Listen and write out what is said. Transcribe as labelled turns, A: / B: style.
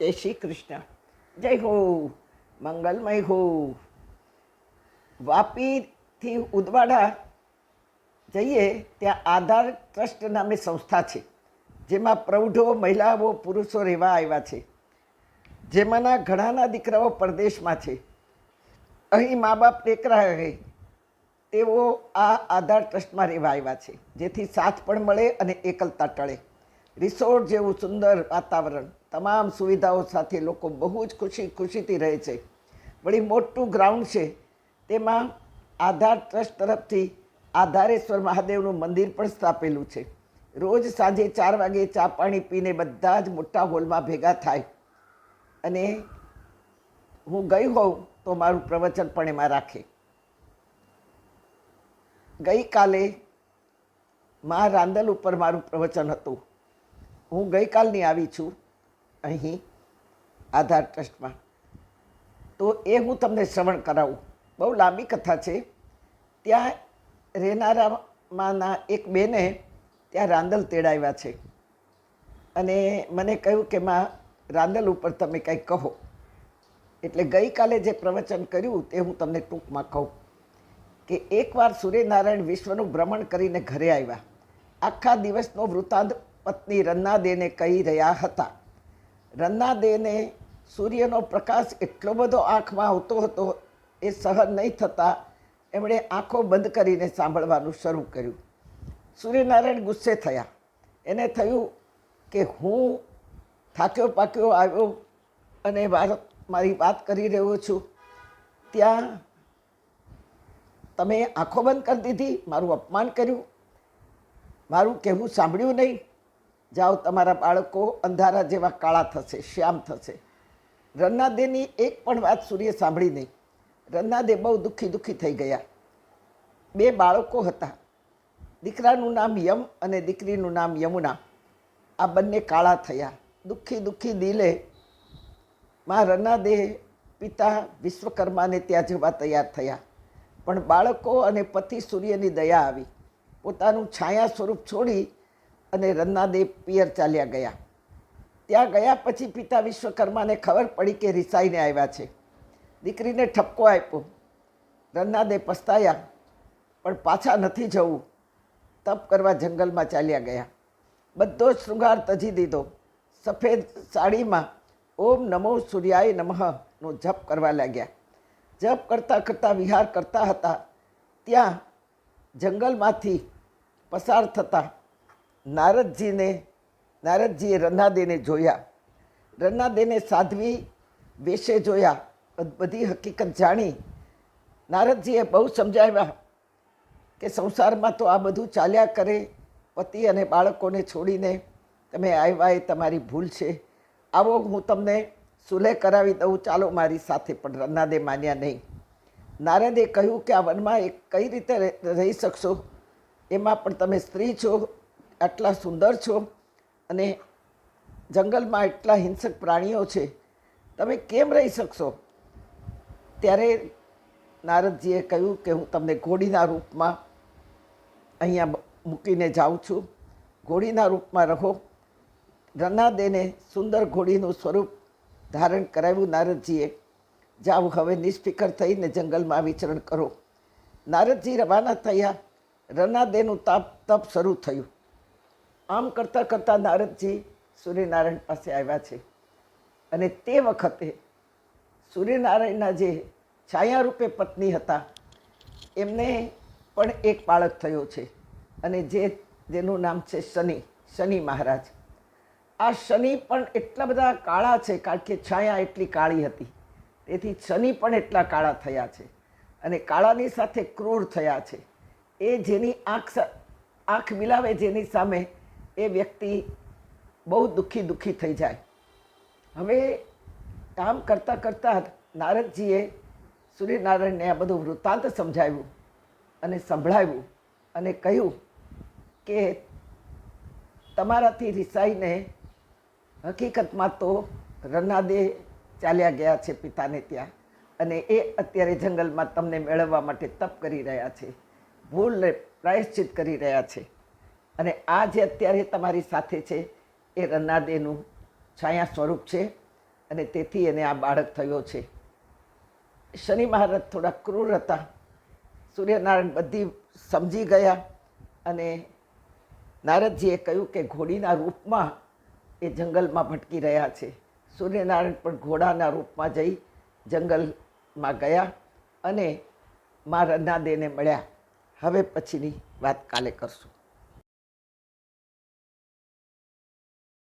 A: જય શ્રી કૃષ્ણ. જય હો, મંગલમય હો. વાપીથી ઉદવાડા જઈએ ત્યાં આધાર ટ્રસ્ટ નામે સંસ્થા છે, જેમાં પ્રૌઢો, મહિલાઓ, પુરુષો રહેવા આવ્યા છે. જેમાંના ઘણાના દીકરાઓ પરદેશમાં છે. અહીં મા બાપ ટેકરા રહે તેઓ આ આધાર ટ્રસ્ટમાં રહેવા આવ્યા છે, જેથી સાથ પણ મળે અને એકલતા ટળે. રિસોર્ટ જેવું સુંદર વાતાવરણ, તમામ સુવિધાઓ સાથે લોકો બહુ જ ખુશીથી રહે છે. વળી મોટું ગ્રાઉન્ડ છે, તેમાં આધાર ટ્રસ્ટ તરફથી આધારેશ્વર મહાદેવનું મંદિર પણ સ્થાપેલું છે. રોજ સાંજે 4 વાગે ચા પાણી પીને બધા જ મોટા હોલમાં ભેગા થાય અને હું ગઈ હોઉં તો મારું પ્રવચન પણ એમાં રાખે. ગઈકાલે મા રાંદલ ઉપર મારું પ્રવચન હતું. હું ગઈકાલની આવી છું અહીં આધાર ટ્રસ્ટમાં, તો એ હું તમને શ્રવણ કરાવું. બહુ લાંબી કથા છે. ત્યાં રહેનારામાંના એક બેને ત્યાં રાંદલ તેડાવ્યા છે અને મને કહ્યું કે માં રાંદલ ઉપર તમે કંઈક કહો. એટલે ગઈકાલે જે પ્રવચન કર્યું તે હું તમને ટૂંકમાં કહું કે એકવાર સૂર્યનારાયણ વિશ્વનું ભ્રમણ કરીને ઘરે આવ્યા. આખા દિવસનો વૃત્તાંત પત્ની રન્નાદેને કહી રહ્યા હતા. રન્નાદેને સૂર્યનો પ્રકાશ એટલો બધો આંખમાં આવતો હતો, એ સહન નહીં થતાં એમણે આંખો બંધ કરીને સાંભળવાનું શરૂ કર્યું. સૂર્યનારાયણ ગુસ્સે થયા. એને થયું કે હું થાક્યો પાક્યો આવ્યો અને મારી વાત કરી રહ્યો છું, ત્યાં તમે આંખો બંધ કરી દીધી, મારું અપમાન કર્યું, મારું કહેવું સાંભળ્યું નહીં. જાઓ, તમારા બાળકો અંધારા જેવા કાળા થશે, શ્યામ થશે. રન્નાદેની એક પણ વાત સૂર્ય સાંભળી નહીં. રન્નાદે બહુ દુઃખી થઈ ગયા. 2 બાળકો હતા. દીકરાનું નામ યમ અને દીકરીનું નામ યમુના. આ બંને કાળા થયા. દુઃખી દિલે માં રન્નાદે પિતા વિશ્વકર્માને ત્યાં જવા તૈયાર થયા. પણ બાળકો અને પતિ સૂર્યની દયા આવી. પોતાનું છાયા સ્વરૂપ છોડી અને રન્નાદે પિયર ચાલ્યા ગયા. ત્યાં ગયા પછી પિતા વિશ્વકર્માને ખબર પડી કે રિસાઈને આવ્યા છે. દીકરીને ઠપકો આપ્યો. રન્નાદે પસ્તાયા, પણ પાછા નથી જવું. તપ કરવા જંગલમાં ચાલ્યા ગયા. બધો જ શૃંગાર તજી દીધો. સફેદ સાડીમાં ઓમ નમો સૂર્યાય નમઃનો જપ કરવા લાગ્યા. જપ કરતાં વિહાર કરતા હતા. ત્યાં જંગલમાંથી પસાર થતા નારદજીએ રન્નાદેને જોયા. રન્નાદેને સાધ્વી વેશે જોયા. બધી હકીકત જાણી નારદજીએ બહુ સમજાવ્યા કે સંસારમાં તો આ બધું ચાલ્યા કરે. પતિ અને બાળકોને છોડીને તમે આવ્યા એ તમારી ભૂલ છે. આવો, હું તમને સુલેહ કરાવી દઉં, ચાલો મારી સાથે. પણ રન્નાદે માન્યા નહીં. નારદે કહ્યું કે આ વનમાં કઈ રીતે રહી શકશો? એમાં પણ તમે સ્ત્રી છો, આટલા સુંદર છો અને જંગલમાં એટલા હિંસક પ્રાણીઓ છે, તમે કેમ રહી શકશો? ત્યારે નારદજીએ કહ્યું કે હું તમને ઘોડીના રૂપમાં અહીંયા મૂકીને જાઉં છું. ઘોડીના રૂપમાં રહો. રન્નાદેને સુંદર ઘોડીનું સ્વરૂપ ધારણ કરાવ્યું નારદજીએ. જાઓ, હવે નિષ્ફિકર થઈને જંગલમાં વિચરણ કરો. નારદજી રવાના થયા. રન્નાદેનું તપ શરૂ થયું. આમ કરતાં નારદજી સૂર્યનારાયણ પાસે આવ્યા છે અને તે વખતે સૂર્યનારાયણના જે છાયારૂપે પત્ની હતા, એમને પણ એક બાળક થયો છે અને જેનું નામ છે શનિ મહારાજ. આ શનિ પણ એટલા બધા કાળા છે, કારણ કે છાયા એટલી કાળી હતી, તેથી શનિ પણ એટલા કાળા થયા છે અને કાળાની સાથે ક્રૂર થયા છે. એ જેની આંખ મિલાવે જેની સામે, એ વ્યક્તિ બહુ દુઃખી થઈ જાય. હવે કામ કરતાં નારદજીએ સૂર્યનારાયણને આ બધું વૃત્તાંત સમજાવ્યું અને સંભળાવ્યું અને કહ્યું કે તમારાથી રિસાઈને હકીકતમાં તો રન્નાદે ચાલ્યા ગયા છે પિતાને ત્યાં, અને એ અત્યારે જંગલમાં તમને મેળવવા માટે તપ કરી રહ્યા છે, ભૂલને પ્રાયશ્ચિત કરી રહ્યા છે. અને આ જે અત્યારે તમારી સાથે છે એ રન્નાદેનું છાયા સ્વરૂપ છે અને તેથી એને આ બાળક થયો છે. શનિ મહારાજ થોડા ક્રૂર હતા. સૂર્યનારાયણ બધી સમજી ગયા અને નારદજીએ કહ્યું કે ઘોડીના રૂપમાં એ જંગલમાં ભટકી રહ્યા છે. સૂર્યનારાયણ પણ ઘોડાના રૂપમાં જઈ જંગલમાં ગયા અને મા રન્નાદેને મળ્યા. હવે પછીની વાત કાલે કરશું.